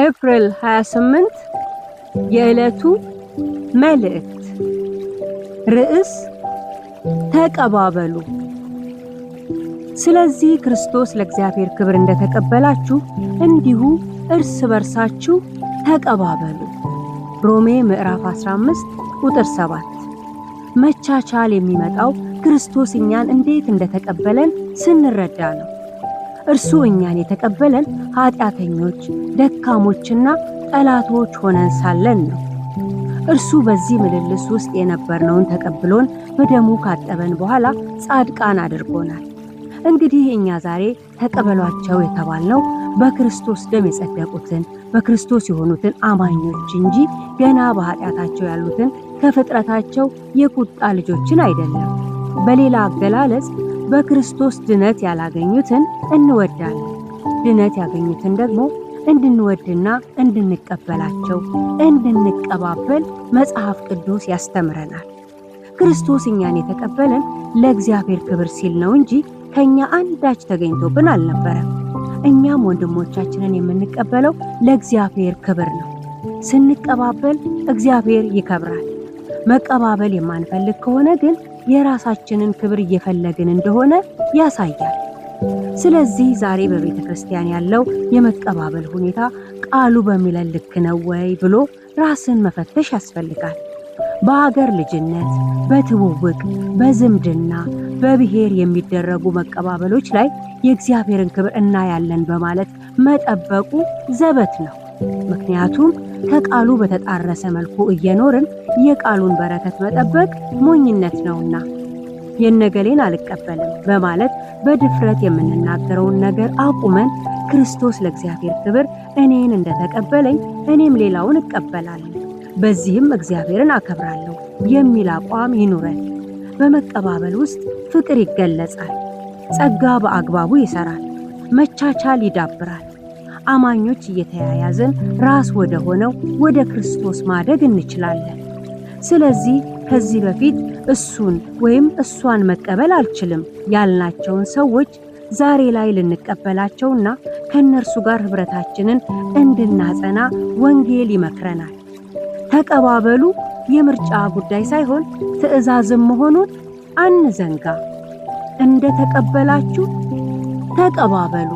ኤፕሪል 28 የዕለቱ መልእክት ርዕስ ተቀባበሉ። ስለዚህ ክርስቶስ ለእግዚአብሔር ክብር እንደተቀበላችሁ እንዲሁ እርስ በርሳችሁ ተቀባበሉ። ሮሜ ምዕራፍ 15 ቁጥር 7። መቻቻል የሚመጣው ክርስቶስ እኛን እንዴት እንደተቀበለን ስንረዳ ነው። እርሱ እኛን የተቀበለን ኃጢአተኞች፣ ደካሞችና ጠላቶች ሆነን ሳለን ነው። እርሱ በዚህ ምልልስ ውስጥ የነበርነውን ተቀብሎን በደሙ ካጠበን በኋላ ጻድቃን አድርጎናል። እንግዲህ እኛ ዛሬ ተቀበሏቸው የተባልነው በክርስቶስ ደም የጸደቁትን በክርስቶስ የሆኑትን አማኞች እንጂ ገና በኃጢአታቸው ያሉትን ከፍጥረታቸው የቁጣ ልጆችን አይደለም። በሌላ አገላለጽ በክርስቶስ ድነት ያላገኙትን እንወዳለን። ድነት ያገኙትን ደግሞ እንድንወድና እንድንቀበላቸው እንድንቀባበል መጽሐፍ ቅዱስ ያስተምረናል። ክርስቶስ እኛን የተቀበለን ለእግዚአብሔር ክብር ሲል ነው እንጂ ከኛ አንዳች ተገኝቶብን አልነበረም። እኛም ወንድሞቻችንን የምንቀበለው ለእግዚአብሔር ክብር ነው። ስንቀባበል እግዚአብሔር ይከብራል። መቀባበል የማንፈልግ ከሆነ ግን የራሳችንን ክብር እየፈለግን እንደሆነ ያሳያል። ስለዚህ ዛሬ በቤተ ክርስቲያን ያለው የመቀባበል ሁኔታ ቃሉ በሚለን ልክ ነው ወይ ብሎ ራስን መፈተሽ ያስፈልጋል። በሀገር ልጅነት፣ በትውውቅ፣ በዝምድና፣ በብሔር የሚደረጉ መቀባበሎች ላይ የእግዚአብሔርን ክብር እናያለን በማለት መጠበቁ ዘበት ነው። ምክንያቱም ከቃሉ በተጣረሰ መልኩ እየኖርን የቃሉን በረከት መጠበቅ ሞኝነት ነውና። የነገሌን አልቀበልም በማለት በድፍረት የምንናገረውን ነገር አቁመን ክርስቶስ ለእግዚአብሔር ክብር እኔን እንደተቀበለኝ እኔም ሌላውን እቀበላለሁ፣ በዚህም እግዚአብሔርን አከብራለሁ የሚል አቋም ይኑረን። በመቀባበል ውስጥ ፍቅር ይገለጻል። ጸጋ በአግባቡ ይሰራል። መቻቻል ይዳብራል። አማኞች እየተያያዘን ራስ ወደ ሆነው ወደ ክርስቶስ ማደግ እንችላለን። ስለዚህ ከዚህ በፊት እሱን ወይም እሷን መቀበል አልችልም ያልናቸውን ሰዎች ዛሬ ላይ ልንቀበላቸውና ከነርሱ ጋር ህብረታችንን እንድናጸና ወንጌል ይመክረናል። ተቀባበሉ የምርጫ ጉዳይ ሳይሆን ትዕዛዝም መሆኑን አንዘንጋ። እንደ ተቀበላችሁ ተቀባበሉ።